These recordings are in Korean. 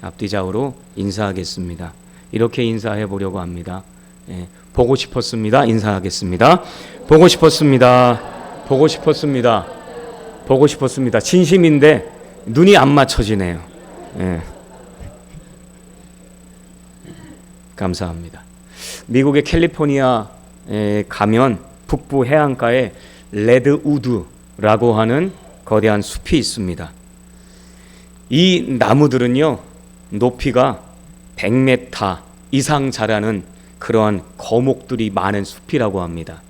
앞뒤 좌우로 인사하겠습니다. 이렇게 인사해 보려고 합니다. 보고 싶었습니다. 인사하겠습니다. 보고 싶었습니다. 보고 싶었습니다. 보고 싶었습니다. 진심인데 눈이 안 맞춰지네요. 감사합니다. 미국의 캘리포니아에 가면 북부 해안가에 레드우드라고 하는 거대한 숲이 있습니다. 이 나무들은요, 높이가 100m 이상 자라는 그러한 거목들이 많은 숲이라고 합니다.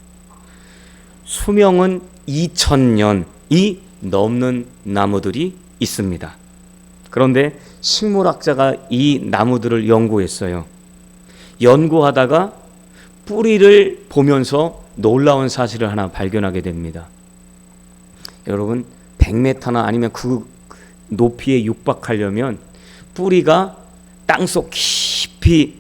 수명은 2000년이 넘는 나무들이 있습니다. 그런데 식물학자가 이 나무들을 연구했어요. 연구하다가 뿌리를 보면서 놀라운 사실을 하나 발견하게 됩니다. 여러분, 100m나 아니면 그 높이에 육박하려면 뿌리가 땅속 깊이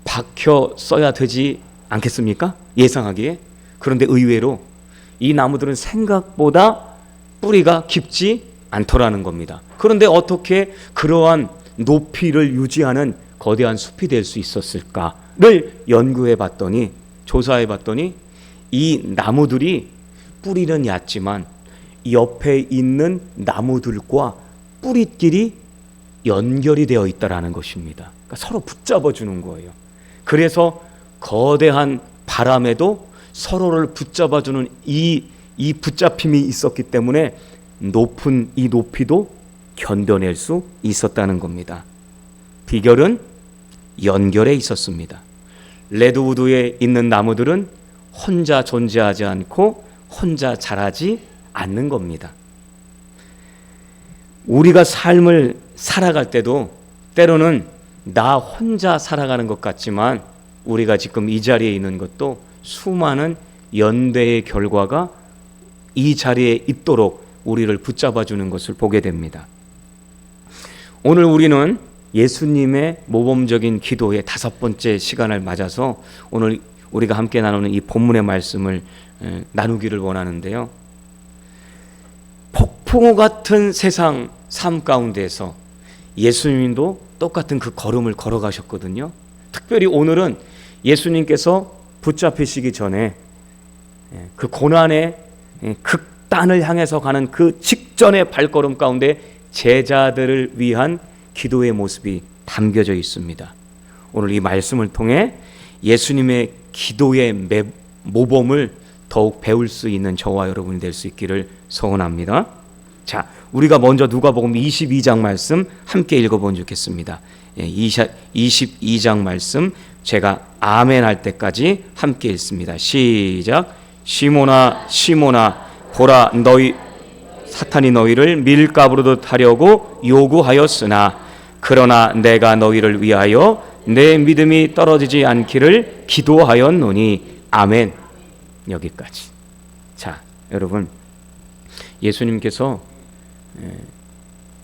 박혀 써야 되지 않겠습니까? 예상하기에. 그런데 의외로 이 나무들은 생각보다 뿌리가 깊지 않더라는 겁니다. 그런데 어떻게 그러한 높이를 유지하는 거대한 숲이 될 수 있었을까를 연구해 봤더니, 조사해 봤더니 이 나무들이 뿌리는 얕지만 옆에 있는 나무들과 뿌리끼리 연결이 되어 있다라는 것입니다. 그러니까 서로 붙잡아 주는 거예요. 그래서 거대한 바람에도 서로를 붙잡아 주는 이 붙잡힘이 있었기 때문에 높은 이 높이도 견뎌낼 수 있었다는 겁니다. 비결은 연결에 있었습니다. 레드우드에 있는 나무들은 혼자 존재하지 않고 혼자 자라지 않는 겁니다. 우리가 삶을 살아갈 때도 때로는 나 혼자 살아가는 것 같지만 우리가 지금 이 자리에 있는 것도 수많은 연대의 결과가 이 자리에 있도록 우리를 붙잡아주는 것을 보게 됩니다. 오늘 우리는 예수님의 모범적인 기도의 5번째 시간을 맞아서 오늘 우리가 함께 나누는 이 본문의 말씀을 나누기를 원하는데요. 폭풍우 같은 세상 삶 가운데서 예수님도 똑같은 그 걸음을 걸어가셨거든요. 특별히 오늘은 예수님께서 붙잡히시기 전에 그 고난의 극단을 향해서 가는 그 직전의 발걸음 가운데 제자들을 위한 기도의 모습이 담겨져 있습니다. 오늘 이 말씀을 통해 예수님의 기도의 모범을 더욱 배울 수 있는 저와 여러분이 될 수 있기를 소원합니다. 자, 우리가 먼저 누가복음 22장 말씀 함께 읽어보면 좋겠습니다. 22장 말씀 제가 아멘 할 때까지 함께 읽습니다. 시작. 시몬아 시몬아 보라, 너희 사탄이 너희를 밀가부르듯 하려고 요구하였으나 그러나 내가 너희를 위하여 내 믿음이 떨어지지 않기를 기도하였노니 아멘. 여기까지. 자, 여러분, 예수님께서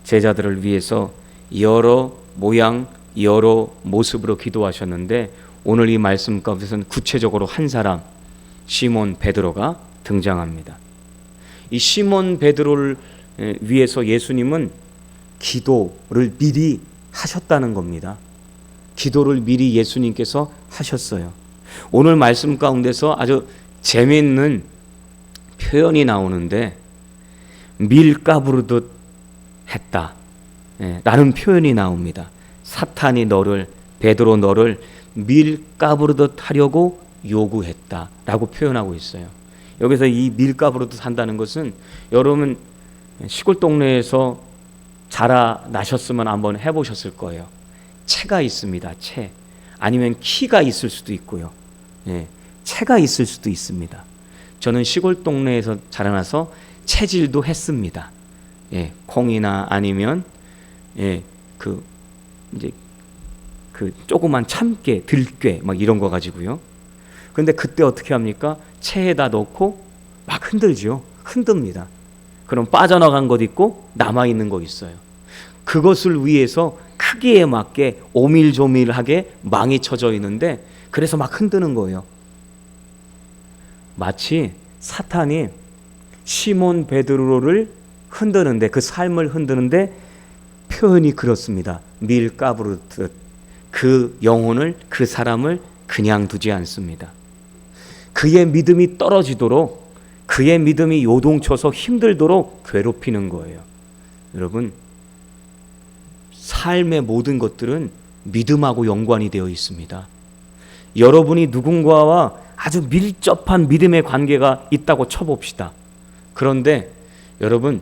제자들을 위해서 여러 모양 여러 모습으로 기도하셨는데 오늘 이 말씀 가운데서는 구체적으로 한 사람, 시몬 베드로가 등장합니다. 이 시몬 베드로를 위해서 예수님은 기도를 미리 하셨다는 겁니다. 기도를 미리 예수님께서 하셨어요. 오늘 말씀 가운데서 아주 재미있는 표현이 나오는데 밀가부르듯 했다 라는 표현이 나옵니다. 사탄이 베드로 너를 밀가부르듯 하려고 요구했다라고 표현하고 있어요. 여기서 이 밀가부르듯 한다는 것은 여러분 시골 동네에서 자라나셨으면 한번 해보셨을 거예요. 채가 있습니다. 채. 아니면 키가 있을 수도 있고요. 채가 있을 수도 있습니다. 저는 시골 동네에서 자라나서 채질도 했습니다. 콩이나 아니면 그 조그만 참깨, 들깨 막 이런 거 가지고요. 근데 그때 어떻게 합니까? 채에다 넣고 막 흔들죠. 흔듭니다. 그럼 빠져나간 것 있고 남아있는 거 있어요. 그것을 위해서 크기에 맞게 오밀조밀하게 망이 쳐져 있는데 그래서 막 흔드는 거예요. 마치 사탄이 시몬 베드로를 흔드는데 그 삶을 흔드는데 표현이 그렇습니다. 밀 까부르듯 그 영혼을, 그 사람을 그냥 두지 않습니다. 그의 믿음이 떨어지도록, 그의 믿음이 요동쳐서 힘들도록 괴롭히는 거예요. 여러분, 삶의 모든 것들은 믿음하고 연관이 되어 있습니다. 여러분이 누군가와 아주 밀접한 믿음의 관계가 있다고 쳐봅시다. 그런데 여러분,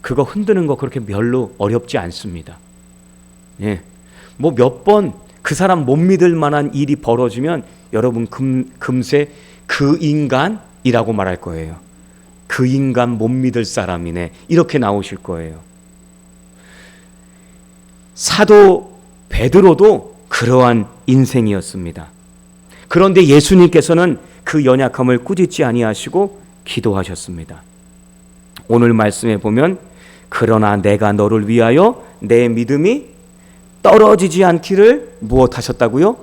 그거 흔드는 거 그렇게 별로 어렵지 않습니다. 예. 뭐 몇 번 그 사람 못 믿을 만한 일이 벌어지면 여러분 금세 그 인간이라고 말할 거예요. 그 인간 못 믿을 사람이네, 이렇게 나오실 거예요. 사도 베드로도 그러한 인생이었습니다. 그런데 예수님께서는 그 연약함을 꾸짖지 아니하시고 기도하셨습니다. 오늘 말씀에 보면 그러나 내가 너를 위하여 내 믿음이 떨어지지 않기를 무엇하셨다고요?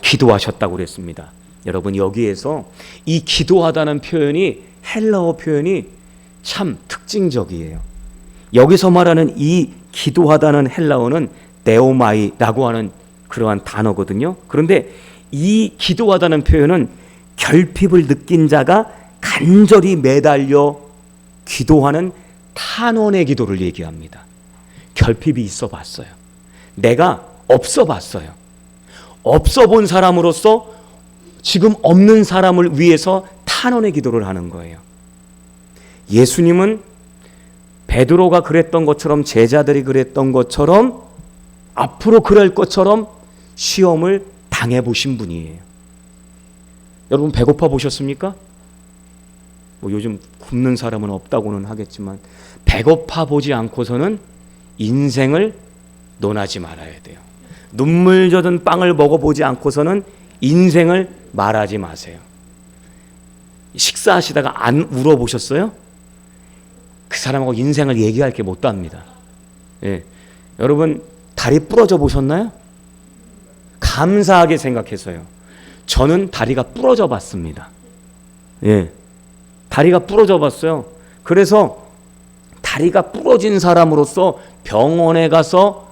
기도하셨다고 그랬습니다. 여러분, 여기에서 이 기도하다는 표현이, 헬라어 표현이 참 특징적이에요. 여기서 말하는 이 기도하다는 헬라어는 네오마이라고 하는 그러한 단어거든요. 그런데 이 기도하다는 표현은 결핍을 느낀 자가 간절히 매달려 기도하는 탄원의 기도를 얘기합니다. 결핍이 있어 봤어요. 내가 없어 봤어요. 없어 본 사람으로서 지금 없는 사람을 위해서 탄원의 기도를 하는 거예요. 예수님은 베드로가 그랬던 것처럼, 제자들이 그랬던 것처럼, 앞으로 그럴 것처럼 시험을 당해보신 분이에요. 여러분, 배고파 보셨습니까? 뭐 요즘 굶는 사람은 없다고는 하겠지만 배고파 보지 않고서는 인생을 논하지 말아야 돼요. 눈물 젖은 빵을 먹어보지 않고서는 인생을 말하지 마세요. 식사하시다가 안 울어보셨어요? 그 사람하고 인생을 얘기할 게 못 답니다. 예. 여러분, 다리 부러져 보셨나요? 감사하게 생각해서요. 저는 다리가 부러져 봤습니다. 예. 다리가 부러져 봤어요. 그래서 다리가 부러진 사람으로서 병원에 가서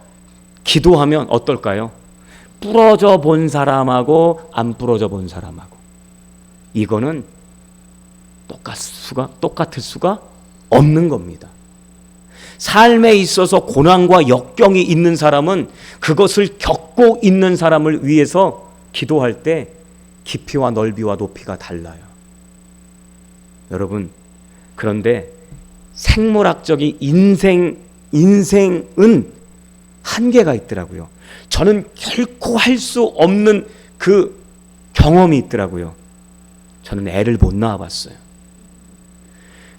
기도하면 어떨까요? 부러져 본 사람하고 안 부러져 본 사람하고 이거는 똑같을 수가 없는 겁니다. 삶에 있어서 고난과 역경이 있는 사람은 그것을 겪고 있는 사람을 위해서 기도할 때 깊이와 넓이와 높이가 달라요. 여러분, 그런데 생물학적인 인생은 한계가 있더라고요. 저는 결코 할 수 없는 그 경험이 있더라고요. 저는 애를 못 낳아봤어요.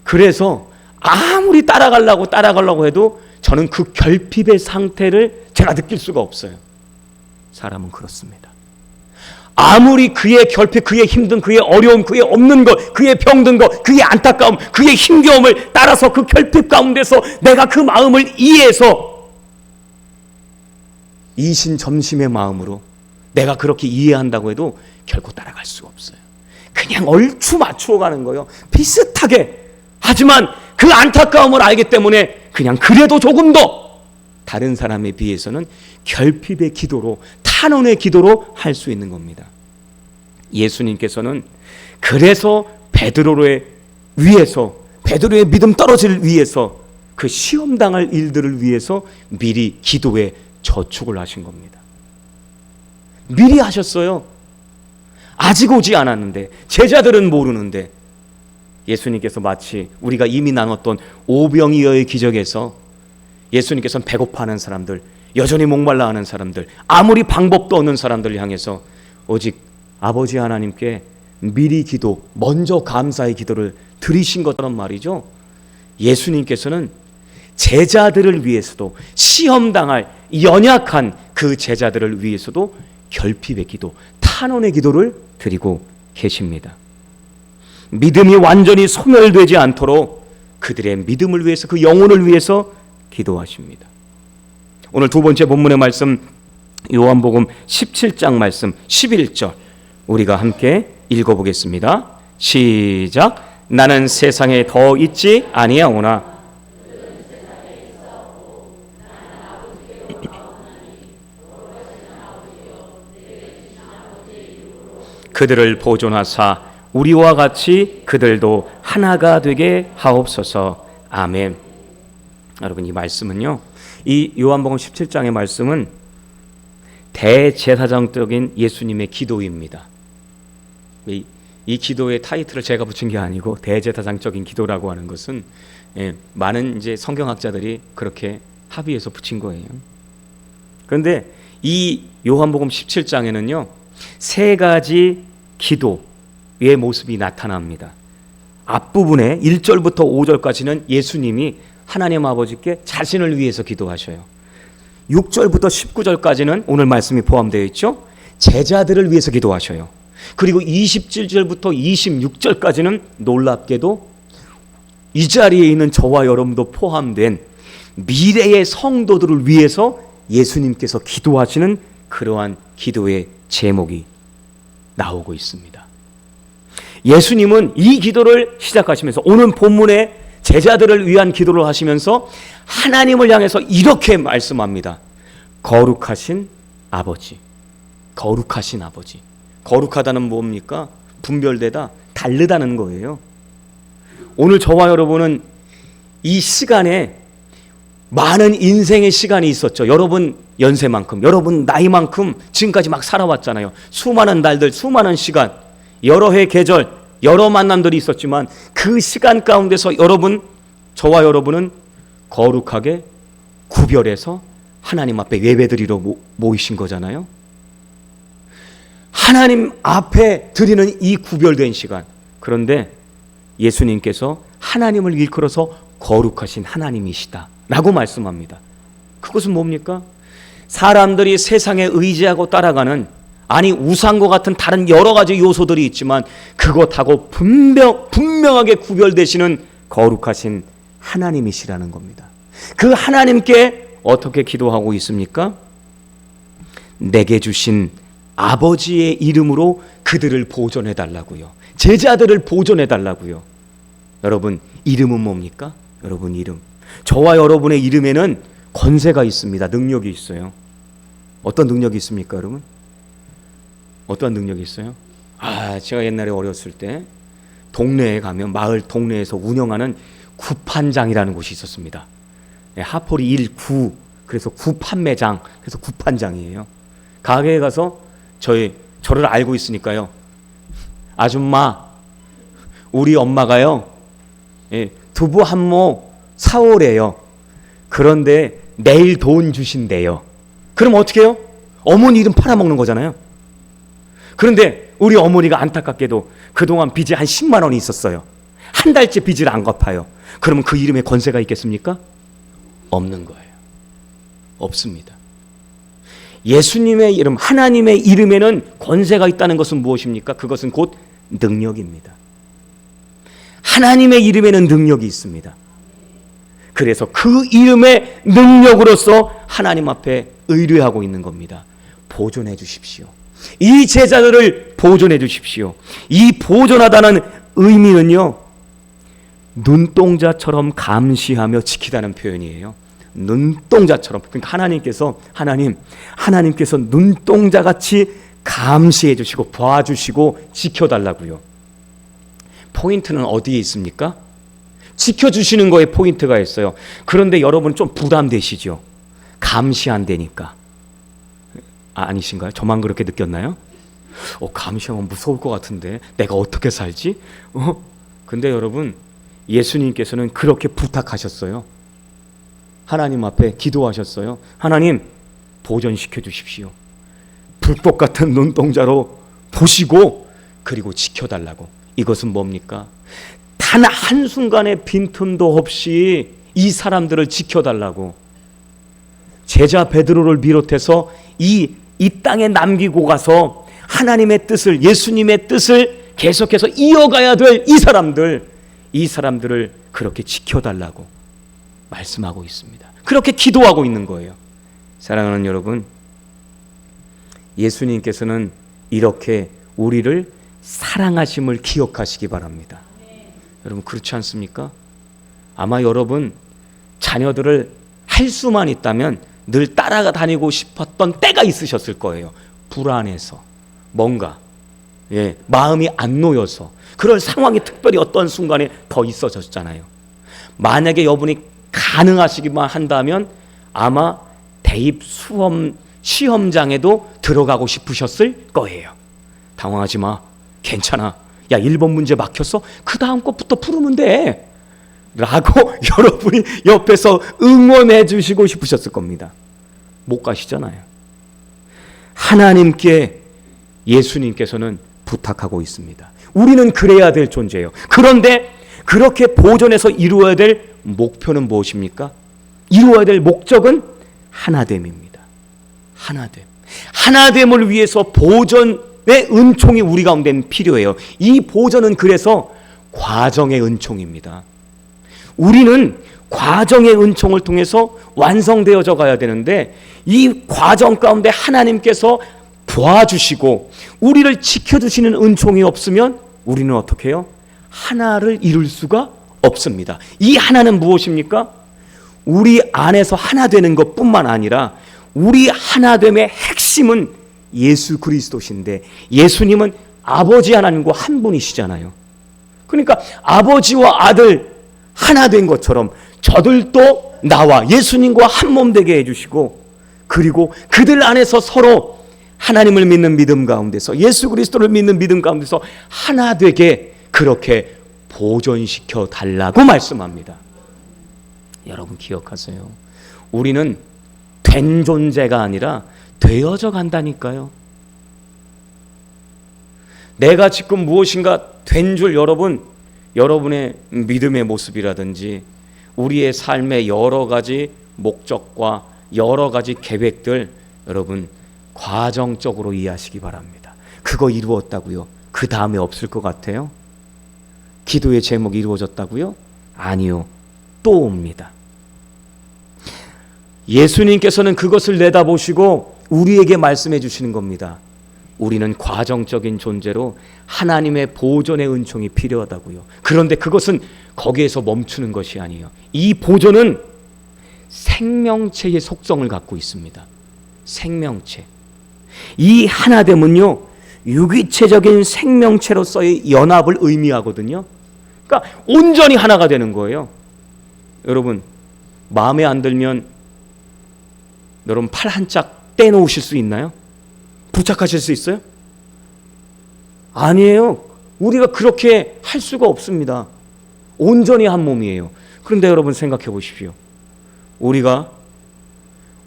그래서 아무리 따라가려고 해도 저는 그 결핍의 상태를 제가 느낄 수가 없어요. 사람은 그렇습니다. 아무리 그의 결핍, 그의 힘든, 그의 어려움, 그의 없는 것, 그의 병든 것, 그의 안타까움, 그의 힘겨움을 따라서 그 결핍 가운데서 내가 그 마음을 이해해서 이신점심의 마음으로 내가 그렇게 이해한다고 해도 결코 따라갈 수가 없어요. 그냥 얼추 맞추어 가는 거예요. 비슷하게. 하지만 그 안타까움을 알기 때문에 그냥 그래도 조금 더 다른 사람에 비해서는 결핍의 기도로, 탄원의 기도로 할 수 있는 겁니다. 예수님께서는 그래서 베드로의 믿음 떨어질 위해서, 그 시험당할 일들을 위해서 미리 기도에 저축을 하신 겁니다. 미리 하셨어요. 아직 오지 않았는데, 제자들은 모르는데, 예수님께서 마치 우리가 이미 나눴던 오병이어의 기적에서 예수님께서는 배고파하는 사람들, 여전히 목말라 하는 사람들, 아무리 방법도 없는 사람들을 향해서 오직 아버지 하나님께 미리 기도, 먼저 감사의 기도를 드리신 것처럼 말이죠. 예수님께서는 제자들을 위해서도, 시험당할 연약한 그 제자들을 위해서도 결핍의 기도, 탄원의 기도를 드리고 계십니다. 믿음이 완전히 소멸되지 않도록 그들의 믿음을 위해서, 그 영혼을 위해서 기도하십니다. 오늘 두 번째 본문의 말씀, 요한복음 17장 말씀 11절 우리가 함께 읽어보겠습니다. 시작. 나는 세상에 더 있지 아니하오나 그들을 보존하사 우리와 같이 그들도 하나가 되게 하옵소서. 아멘. 여러분, 이 말씀은요, 이 요한복음 17장의 말씀은 대제사장적인 예수님의 기도입니다. 이 기도의 타이틀을 제가 붙인 게 아니고 대제사장적인 기도라고 하는 것은 많은 이제 성경학자들이 그렇게 합의해서 붙인 거예요. 그런데 이 요한복음 17장에는요, 세 가지 기도의 모습이 나타납니다. 앞부분에 1절부터 5절까지는 예수님이 하나님 아버지께 자신을 위해서 기도하셔요. 6절부터 19절까지는 오늘 말씀이 포함되어 있죠. 제자들을 위해서 기도하셔요. 그리고 27절부터 26절까지는 놀랍게도 이 자리에 있는 저와 여러분도 포함된 미래의 성도들을 위해서 예수님께서 기도하시는 그러한 기도의 제목이 나오고 있습니다. 예수님은 이 기도를 시작하시면서 오늘 본문에 제자들을 위한 기도를 하시면서 하나님을 향해서 이렇게 말씀합니다. 거룩하신 아버지, 거룩하신 아버지. 거룩하다는 뭡니까? 분별되다, 다르다는 거예요. 오늘 저와 여러분은 이 시간에 많은 인생의 시간이 있었죠. 여러분 연세만큼, 여러분 나이만큼 지금까지 막 살아왔잖아요. 수많은 날들, 수많은 시간, 여러 해 계절, 여러 만남들이 있었지만 그 시간 가운데서 저와 여러분은 거룩하게 구별해서 하나님 앞에 예배드리러 모이신 거잖아요. 하나님 앞에 드리는 이 구별된 시간. 그런데 예수님께서 하나님을 일컬어서 거룩하신 하나님이시다 라고 말씀합니다. 그것은 뭡니까? 사람들이 세상에 의지하고 따라가는, 아니 우상과 같은 다른 여러 가지 요소들이 있지만 그것하고 분명하게 구별되시는 거룩하신 하나님이시라는 겁니다. 그 하나님께 어떻게 기도하고 있습니까? 내게 주신 아버지의 이름으로 그들을 보존해 달라고요. 제자들을 보존해 달라고요. 여러분, 이름은 뭡니까? 여러분 이름. 저와 여러분의 이름에는 권세가 있습니다. 능력이 있어요. 어떤 능력이 있습니까, 여러분? 어떤 능력이 있어요? 제가 옛날에 어렸을 때 동네에 가면 마을 동네에서 운영하는 구판장이라는 곳이 있었습니다. 하포리 1, 9, 그래서 구판매장, 그래서 구판장이에요. 가게에 가서 저를 알고 있으니까요. 아줌마, 우리 엄마가요, 두부 한 모 사오래요. 그런데 내일 돈 주신대요. 그럼 어떻게 해요? 어머니 이름 팔아먹는 거잖아요. 그런데 우리 어머니가 안타깝게도 그동안 빚이 한 10만 원이 있었어요. 한 달째 빚을 안 갚아요. 그러면 그 이름에 권세가 있겠습니까? 없는 거예요. 없습니다. 예수님의 이름, 하나님의 이름에는 권세가 있다는 것은 무엇입니까? 그것은 곧 능력입니다. 하나님의 이름에는 능력이 있습니다. 그래서 그 이름의 능력으로서 하나님 앞에 의뢰하고 있는 겁니다. 보존해 주십시오. 이 제자들을 보존해 주십시오. 이 보존하다는 의미는요, 눈동자처럼 감시하며 지키다는 표현이에요. 눈동자처럼. 그러니까 하나님께서 눈동자같이 감시해 주시고 봐주시고 지켜달라고요. 포인트는 어디에 있습니까? 지켜주시는 거에 포인트가 있어요. 그런데 여러분 좀 부담되시죠? 감시한다니까. 아니신가요? 저만 그렇게 느꼈나요? 감시하면 무서울 것 같은데 내가 어떻게 살지? 근데 여러분, 예수님께서는 그렇게 부탁하셨어요. 하나님 앞에 기도하셨어요. 하나님, 보존시켜 주십시오. 불꽃 같은 눈동자로 보시고 그리고 지켜달라고. 이것은 뭡니까? 단 한순간의 빈틈도 없이 이 사람들을 지켜달라고. 제자 베드로를 비롯해서 이 땅에 남기고 가서 하나님의 뜻을, 예수님의 뜻을 계속해서 이어가야 될 이 사람들을 그렇게 지켜달라고 말씀하고 있습니다. 그렇게 기도하고 있는 거예요. 사랑하는 여러분, 예수님께서는 이렇게 우리를 사랑하심을 기억하시기 바랍니다. 여러분, 그렇지 않습니까? 아마 여러분 자녀들을 할 수만 있다면 늘 따라다니고 싶었던 때가 있으셨을 거예요. 불안해서 뭔가 마음이 안 놓여서 그럴 상황이 특별히 어떤 순간에 더 있어졌잖아요. 만약에 여러분이 가능하시기만 한다면 아마 대입 시험장에도 들어가고 싶으셨을 거예요. 당황하지 마. 괜찮아. 야, 1번 문제 막혔어? 그 다음 것부터 풀으면 돼. 라고 여러분이 옆에서 응원해 주시고 싶으셨을 겁니다. 못 가시잖아요. 하나님께 예수님께서는 부탁하고 있습니다. 우리는 그래야 될 존재예요. 그런데 그렇게 보존해서 이루어야 될 목표는 무엇입니까? 이루어야 될 목적은 하나됨입니다. 하나됨. 하나됨을 위해서 보존의 은총이 우리 가운데 필요해요. 이 보존은 그래서 과정의 은총입니다. 우리는 과정의 은총을 통해서 완성되어져 가야 되는데 이 과정 가운데 하나님께서 도와주시고 우리를 지켜주시는 은총이 없으면 우리는 어떻게 해요? 하나를 이룰 수가 없습니다. 이 하나는 무엇입니까? 우리 안에서 하나 되는 것뿐만 아니라 우리 하나됨의 핵심은 예수 그리스도신데 예수님은 아버지 하나님과 한 분이시잖아요. 그러니까 아버지와 아들 하나 된 것처럼 저들도 나와 예수님과 한 몸 되게 해주시고 그리고 그들 안에서 서로 하나님을 믿는 믿음 가운데서 예수 그리스도를 믿는 믿음 가운데서 하나 되게 그렇게 보존시켜 달라고 말씀합니다. 여러분 기억하세요. 우리는 된 존재가 아니라 되어져 간다니까요. 내가 지금 무엇인가 된 줄 여러분의 믿음의 모습이라든지 우리의 삶의 여러 가지 목적과 여러 가지 계획들 여러분 과정적으로 이해하시기 바랍니다. 그거 이루었다고요? 그 다음에 없을 것 같아요? 기도의 제목이 이루어졌다고요? 아니요. 또 옵니다. 예수님께서는 그것을 내다보시고 우리에게 말씀해 주시는 겁니다. 우리는 과정적인 존재로 하나님의 보존의 은총이 필요하다고요. 그런데 그것은 거기에서 멈추는 것이 아니에요. 이 보존은 생명체의 속성을 갖고 있습니다. 생명체. 이 하나됨은요, 유기체적인 생명체로서의 연합을 의미하거든요. 그러니까 온전히 하나가 되는 거예요. 여러분, 마음에 안 들면 여러분 팔 한 짝 떼놓으실 수 있나요? 부착하실 수 있어요? 아니에요. 우리가 그렇게 할 수가 없습니다. 온전히 한 몸이에요. 그런데 여러분 생각해 보십시오. 우리가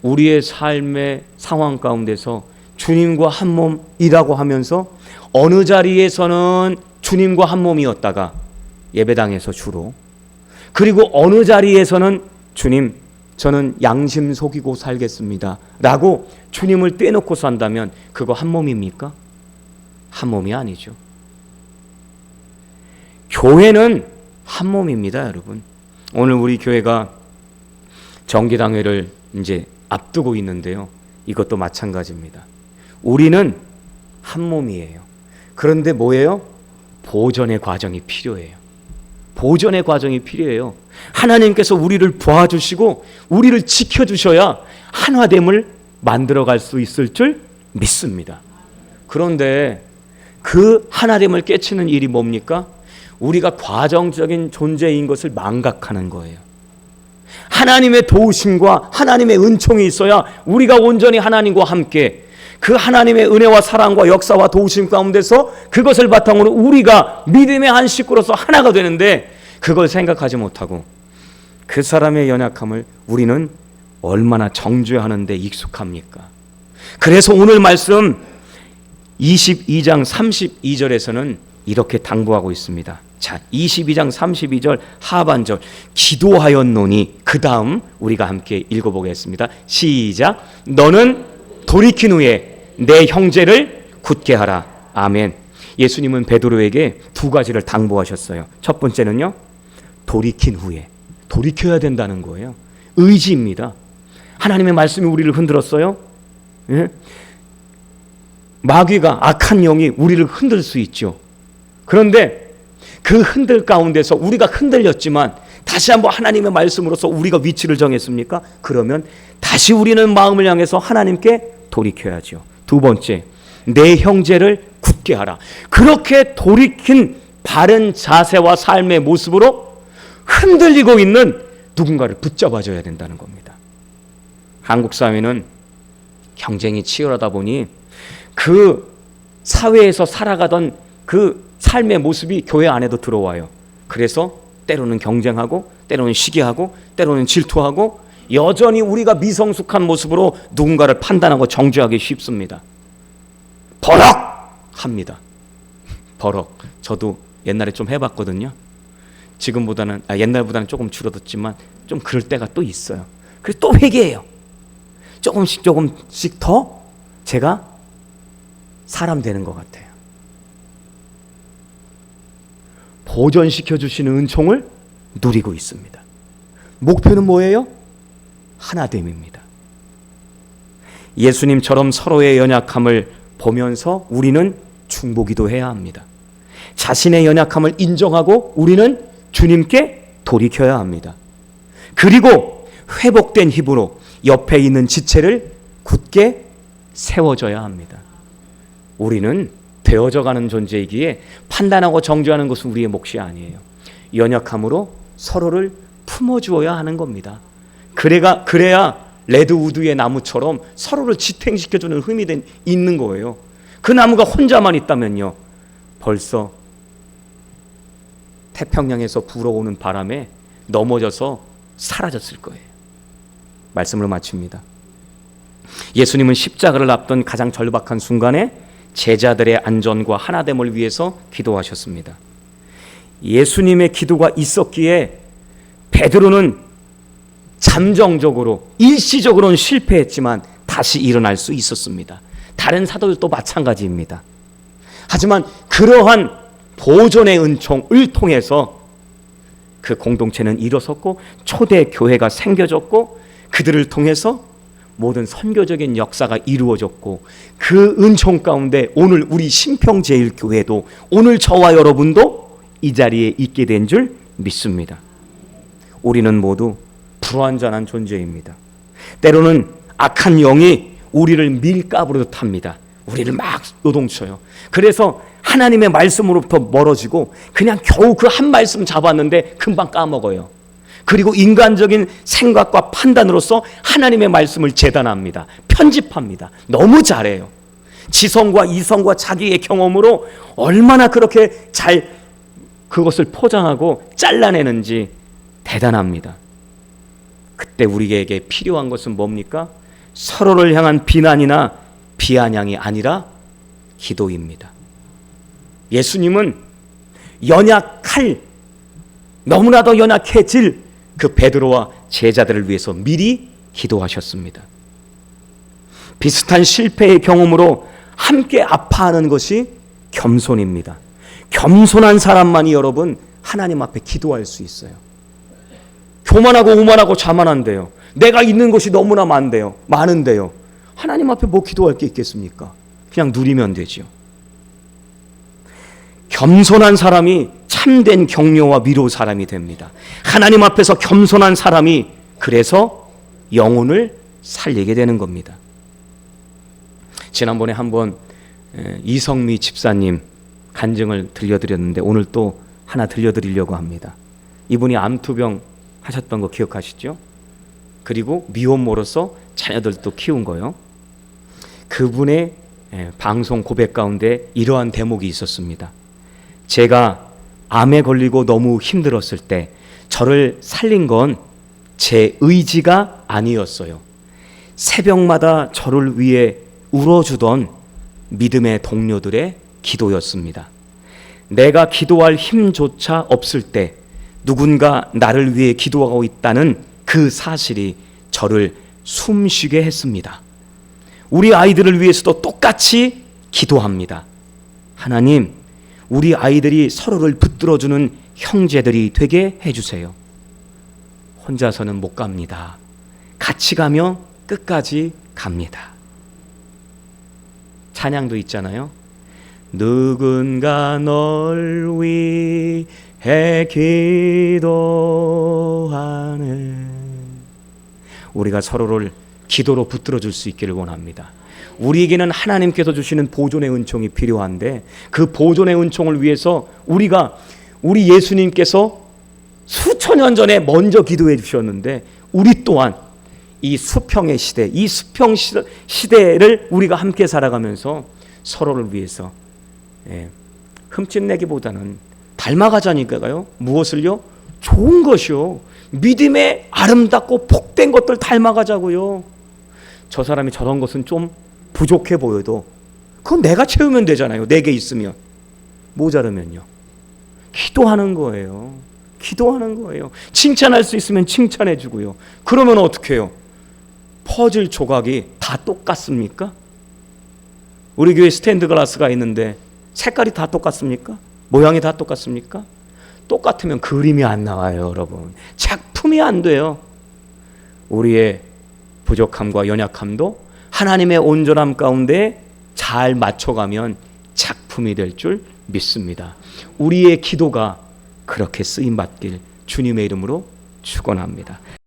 우리의 삶의 상황 가운데서 주님과 한 몸이라고 하면서 어느 자리에서는 주님과 한 몸이었다가 예배당에서 주로 그리고 어느 자리에서는 주님 저는 양심 속이고 살겠습니다 라고 주님을 떼놓고 산다면 그거 한 몸입니까? 한 몸이 아니죠. 교회는 한 몸입니다, 여러분. 오늘 우리 교회가 정기당회를 이제 앞두고 있는데요. 이것도 마찬가지입니다. 우리는 한 몸이에요. 그런데 뭐예요? 보존의 과정이 필요해요. 보존의 과정이 필요해요. 하나님께서 우리를 도와주시고 우리를 지켜주셔야 하나됨을 만들어갈 수 있을 줄 믿습니다. 그런데 그 하나됨을 깨치는 일이 뭡니까? 우리가 과정적인 존재인 것을 망각하는 거예요. 하나님의 도우심과 하나님의 은총이 있어야 우리가 온전히 하나님과 함께 그 하나님의 은혜와 사랑과 역사와 도우심 가운데서 그것을 바탕으로 우리가 믿음의 한 식구로서 하나가 되는데 그걸 생각하지 못하고 그 사람의 연약함을 우리는 얼마나 정죄하는 데 익숙합니까? 그래서 오늘 말씀 22장 32절에서는 이렇게 당부하고 있습니다. 자, 22장 32절 하반절 기도하였노니 그 다음 우리가 함께 읽어보겠습니다. 시작. 너는 돌이킨 후에 내 형제를 굳게 하라. 아멘. 예수님은 베드로에게 두 가지를 당부하셨어요. 첫 번째는요, 돌이킨 후에 돌이켜야 된다는 거예요. 의지입니다. 하나님의 말씀이 우리를 흔들었어요. 예? 마귀가 악한 영이 우리를 흔들 수 있죠. 그런데 그 흔들 가운데서 우리가 흔들렸지만 다시 한번 하나님의 말씀으로서 우리가 위치를 정했습니까? 그러면 다시 우리는 마음을 향해서 하나님께 돌이켜야죠. 두 번째, 내 형제를 굳게 굳게 하라. 그렇게 돌이킨 바른 자세와 삶의 모습으로 흔들리고 있는 누군가를 붙잡아줘야 된다는 겁니다. 한국 사회는 경쟁이 치열하다 보니 그 사회에서 살아가던 그 삶의 모습이 교회 안에도 들어와요. 그래서 때로는 경쟁하고 때로는 시기하고 때로는 질투하고 여전히 우리가 미성숙한 모습으로 누군가를 판단하고 정죄하기 쉽습니다. 버럭합니다. 버럭. 저도 옛날에 좀 해봤거든요. 지금보다는 옛날보다는 조금 줄어들었지만 좀 그럴 때가 또 있어요. 그래서 또 회개해요. 조금씩 더 제가 사람 되는 것 같아요. 보존시켜 주시는 은총을 누리고 있습니다. 목표는 뭐예요? 하나됨입니다. 예수님처럼 서로의 연약함을 보면서 우리는 중보기도 해야 합니다. 자신의 연약함을 인정하고 우리는 주님께 돌이켜야 합니다. 그리고 회복된 힘으로 옆에 있는 지체를 굳게 세워줘야 합니다. 우리는 되어져가는 존재이기에 판단하고 정죄하는 것은 우리의 몫이 아니에요. 연약함으로 서로를 품어주어야 하는 겁니다. 그래야 레드우드의 나무처럼 서로를 지탱시켜주는 힘이 있는 거예요. 그 나무가 혼자만 있다면요, 벌써 태평양에서 불어오는 바람에 넘어져서 사라졌을 거예요. 말씀으로 마칩니다. 예수님은 십자가를 앞둔 가장 절박한 순간에 제자들의 안전과 하나됨을 위해서 기도하셨습니다. 예수님의 기도가 있었기에 베드로는 잠정적으로 일시적으로는 실패했지만 다시 일어날 수 있었습니다. 다른 사도들도 마찬가지입니다. 하지만 그러한 보존의 은총을 통해서 그 공동체는 일어섰고 초대 교회가 생겨졌고 그들을 통해서 모든 선교적인 역사가 이루어졌고 그 은총 가운데 오늘 우리 신평제일교회도 오늘 저와 여러분도 이 자리에 있게 된 줄 믿습니다. 우리는 모두 불완전한 존재입니다. 때로는 악한 영이 우리를 밀가부로 탑니다. 우리를 막 요동쳐요. 그래서 하나님의 말씀으로부터 멀어지고 그냥 겨우 그 한 말씀 잡았는데 금방 까먹어요. 그리고 인간적인 생각과 판단으로서 하나님의 말씀을 재단합니다. 편집합니다. 너무 잘해요. 지성과 이성과 자기의 경험으로 얼마나 그렇게 잘 그것을 포장하고 잘라내는지 대단합니다. 그때 우리에게 필요한 것은 뭡니까? 서로를 향한 비난이나 비아냥이 아니라 기도입니다. 예수님은 너무나도 연약해질 그 베드로와 제자들을 위해서 미리 기도하셨습니다. 비슷한 실패의 경험으로 함께 아파하는 것이 겸손입니다. 겸손한 사람만이 여러분 하나님 앞에 기도할 수 있어요. 교만하고 오만하고 자만한데요. 내가 있는 것이 너무나 많은데요. 하나님 앞에 뭐 기도할 게 있겠습니까? 그냥 누리면 되죠. 겸손한 사람이 참된 격려와 위로 사람이 됩니다. 하나님 앞에서 겸손한 사람이 그래서 영혼을 살리게 되는 겁니다. 지난번에 한번 이성미 집사님 간증을 들려드렸는데 오늘 또 하나 들려드리려고 합니다. 이분이 암투병 하셨던 거 기억하시죠? 그리고 미혼모로서 자녀들도 키운 거요. 그분의 방송 고백 가운데 이러한 대목이 있었습니다. 제가 암에 걸리고 너무 힘들었을 때 저를 살린 건 제 의지가 아니었어요. 새벽마다 저를 위해 울어주던 믿음의 동료들의 기도였습니다. 내가 기도할 힘조차 없을 때 누군가 나를 위해 기도하고 있다는 그 사실이 저를 숨쉬게 했습니다. 우리 아이들을 위해서도 똑같이 기도합니다. 하나님, 우리 아이들이 서로를 붙들어주는 형제들이 되게 해주세요. 혼자서는 못 갑니다. 같이 가며 끝까지 갑니다. 찬양도 있잖아요. 누군가 널 위해 기도하네. 우리가 서로를 기도로 붙들어 줄 수 있기를 원합니다. 우리에게는 하나님께서 주시는 보존의 은총이 필요한데 그 보존의 은총을 위해서 우리 예수님께서 수천 년 전에 먼저 기도해 주셨는데 우리 또한 이 수평의 시대, 이 수평 시대를 우리가 함께 살아가면서 서로를 위해서 흠집내기보다는 닮아가자니까요. 무엇을요? 좋은 것이요. 믿음의 아름답고 복된 것들 닮아가자고요. 저 사람이 저런 것은 좀 부족해 보여도 그건 내가 채우면 되잖아요. 내게 있으면. 모자르면요. 기도하는 거예요. 기도하는 거예요. 칭찬할 수 있으면 칭찬해 주고요. 그러면 어떻게 해요? 퍼즐 조각이 다 똑같습니까? 우리 교회 스탠드 글라스가 있는데 색깔이 다 똑같습니까? 모양이 다 똑같습니까? 똑같으면 그림이 안 나와요, 여러분. 작품이 안 돼요. 우리의 부족함과 연약함도 하나님의 온전함 가운데 잘 맞춰가면 작품이 될 줄 믿습니다. 우리의 기도가 그렇게 쓰임 받길 주님의 이름으로 축원합니다.